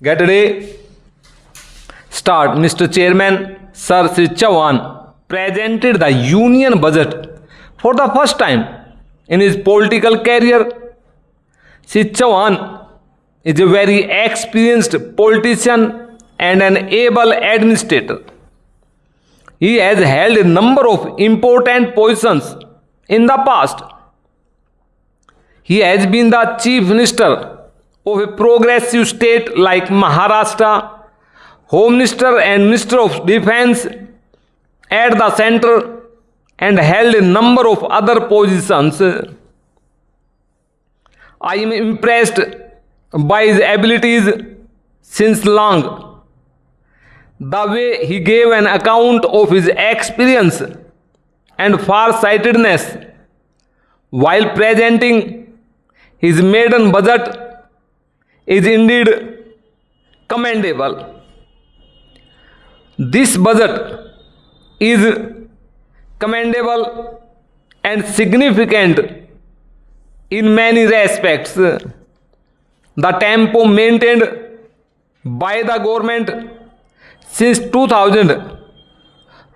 Get ready. Start. Mr. Chairman, Sir Sri Chauhan presented the union budget for the first time in his political career. Sri Chauhan is a very experienced politician and an able administrator. He has held a number of important positions in the past. He has been the Chief Minister of a progressive state like Maharashtra, Home Minister and Minister of Defense at the center, and held a number of other positions. I am impressed by his abilities since long. The way he gave an account of his experience and far-sightedness while presenting his maiden budget is indeed commendable. This budget is commendable and significant in many respects. The tempo maintained by the government since 2000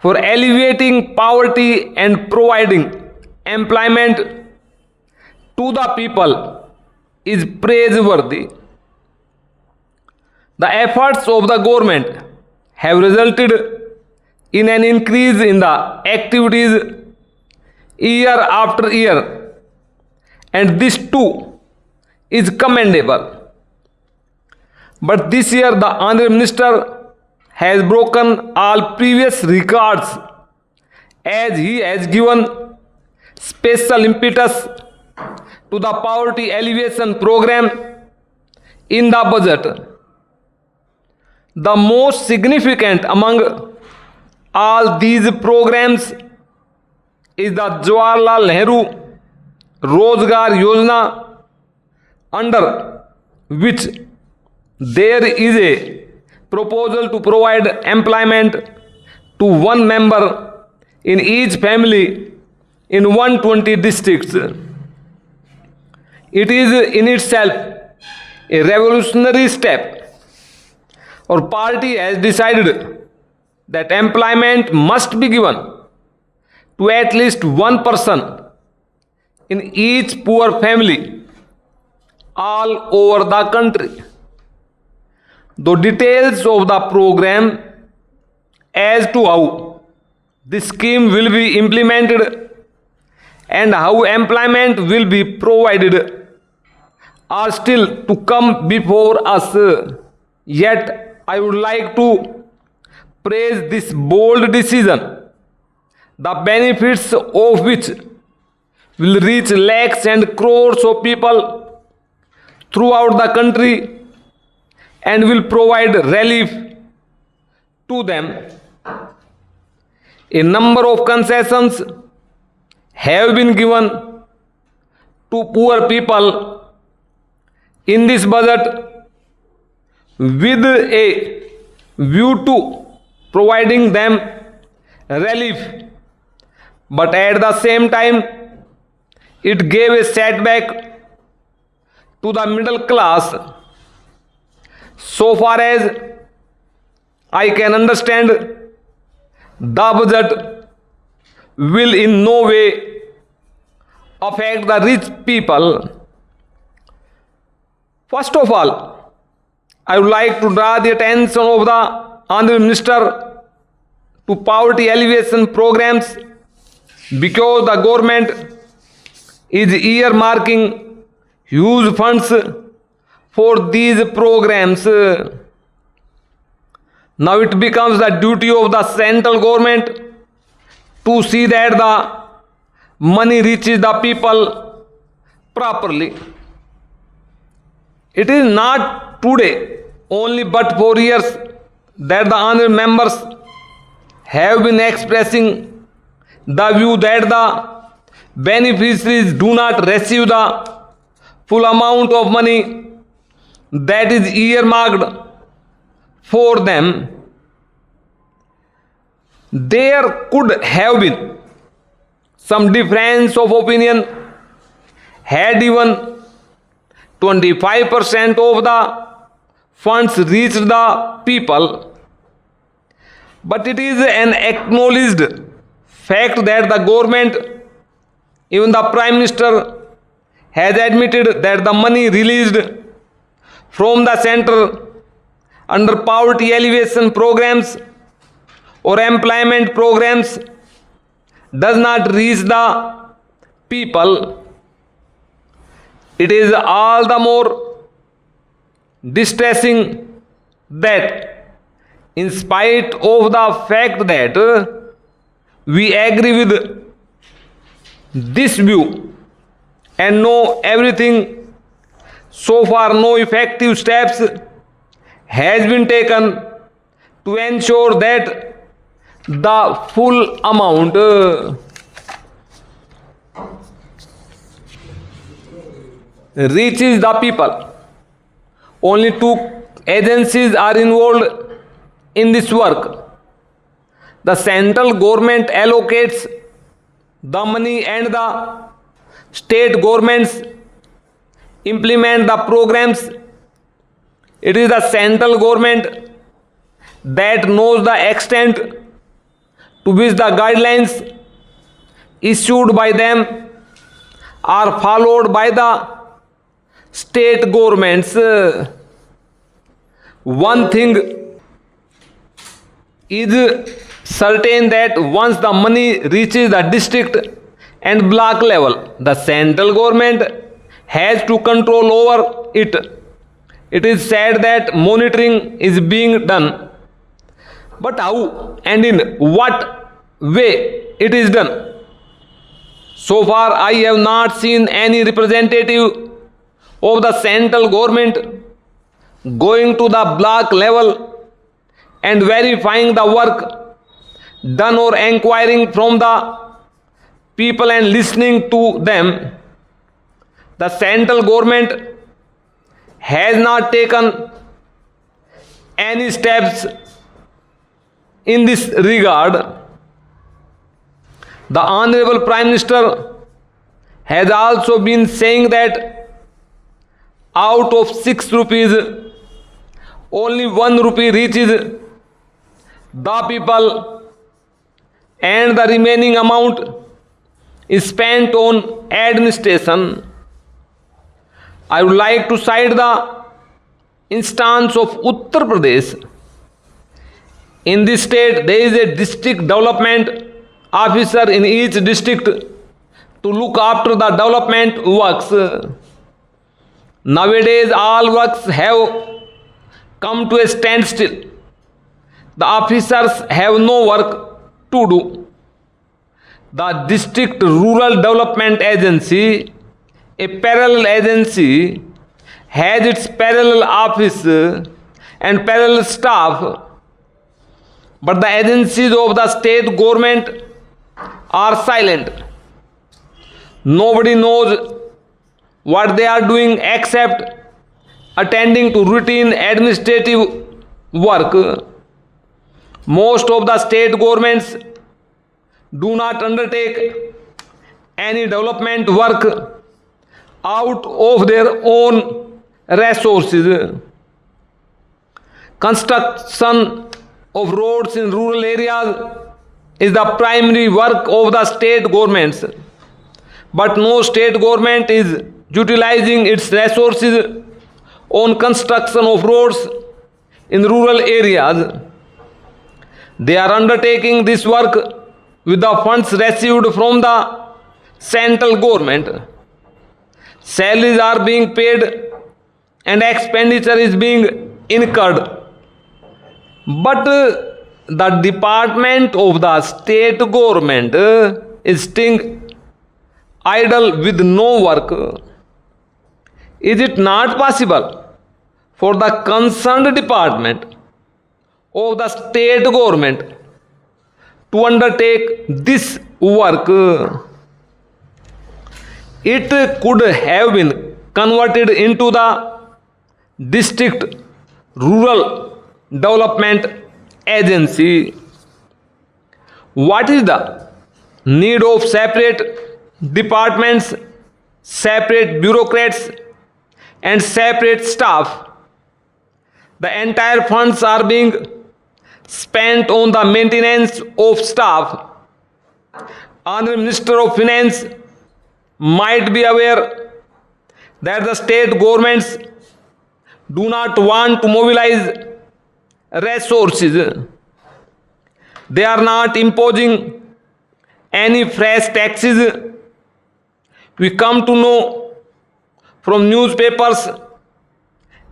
for alleviating poverty and providing employment to the people is praiseworthy. The efforts of the government have resulted in an increase in the activities year after year, and this too is commendable. But this year the Honorable Minister has broken all previous records as he has given special impetus to the poverty alleviation program in the budget. The most significant among all these programs is the Jawaharlal Nehru Rozgar Yojana, under which there is a proposal to provide employment to one member in each family in 120 districts. It is in itself a revolutionary step. Our party has decided that employment must be given to at least one person in each poor family all over the country. The details of the program as to how this scheme will be implemented and how employment will be provided are still to come before us. Yet I would like to praise this bold decision, the benefits of which will reach lakhs and crores of people throughout the country and will provide relief to them. A number of concessions have been given to poor people in this budget with a view to providing them relief, but at the same time it gave a setback to the middle class. So far as I can understand, the budget will in no way affect the rich people. First of all, I would like to draw the attention of the Honorable Minister to poverty alleviation programs because the government is earmarking huge funds for these programs. Now it becomes the duty of the central government to see that the money reaches the people properly. It is not today only but for years that the honorable members have been expressing the view that the beneficiaries do not receive the full amount of money that is earmarked for them. There could have been some difference of opinion had even 25% of the funds reached the people. But it is an acknowledged fact that the government, even the Prime Minister, has admitted that the money released from the center under poverty alleviation programs or employment programs does not reach the people. It is all the more distressing that in spite of the fact that we agree with this view and know everything, so far no effective steps has been taken to ensure that the full amount reaches the people. Only 2 agencies are involved in this work. The central government allocates the money and the state governments implement the programs. It is the central government that knows the extent to which the guidelines issued by them are followed by the state governments. One thing is certain that once the money reaches the district and block level, the central government has to control over it. It is said that monitoring is being done, but how and in what way it is done? So far I have not seen any representative of the central government going to the block level and verifying the work done or inquiring from the people and listening to them. The central government has not taken any steps in this regard. The Honorable Prime Minister has also been saying that out of 6 rupees, only 1 rupee reaches the people and the remaining amount is spent on administration. I would like to cite the instance of Uttar Pradesh. In this state, there is a district development officer in each district to look after the development works. Nowadays, all works have come to a standstill. The officers have no work to do. The District Rural Development Agency, a parallel agency, has its parallel office and parallel staff, but the agencies of the state government are silent. Nobody knows what they are doing except attending to routine administrative work. Most of the state governments do not undertake any development work out of their own resources. Construction of roads in rural areas is the primary work of the state governments, but no state government is utilizing its resources on construction of roads in rural areas. They are undertaking this work with the funds received from the central government. Salaries are being paid and expenditure is being incurred. But the department of the state government is staying idle with no work. Is it not possible for the concerned department of the state government to undertake this work? It could have been converted into the District Rural Development Agency. What is the need of separate departments, separate bureaucrats, and separate staff? The entire funds are being spent on the maintenance of staff. Honorable Minister of Finance might be aware that the state governments do not want to mobilize resources. They are not imposing any fresh taxes. We come to know from newspapers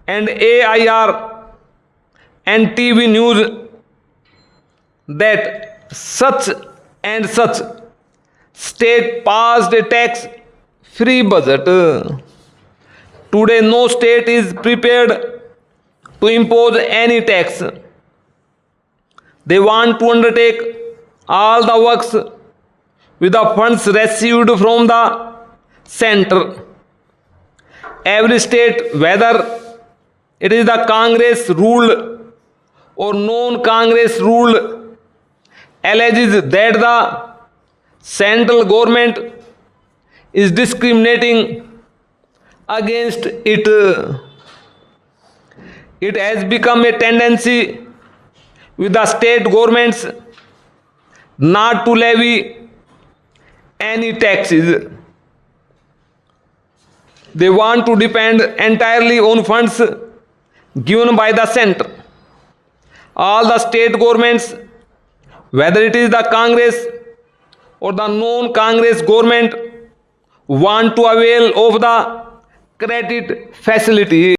and AIR and TV news that such and such state passed a tax free budget. Today no state is prepared to impose any tax. They want to undertake all the works with the funds received from the center. Every state, whether it is the Congress ruled or non-Congress ruled, alleges that the central government is discriminating against it. It has become a tendency with the state governments not to levy any taxes. They want to depend entirely on funds given by the center. All the state governments, whether it is the Congress or the non-Congress government, want to avail of the credit facility.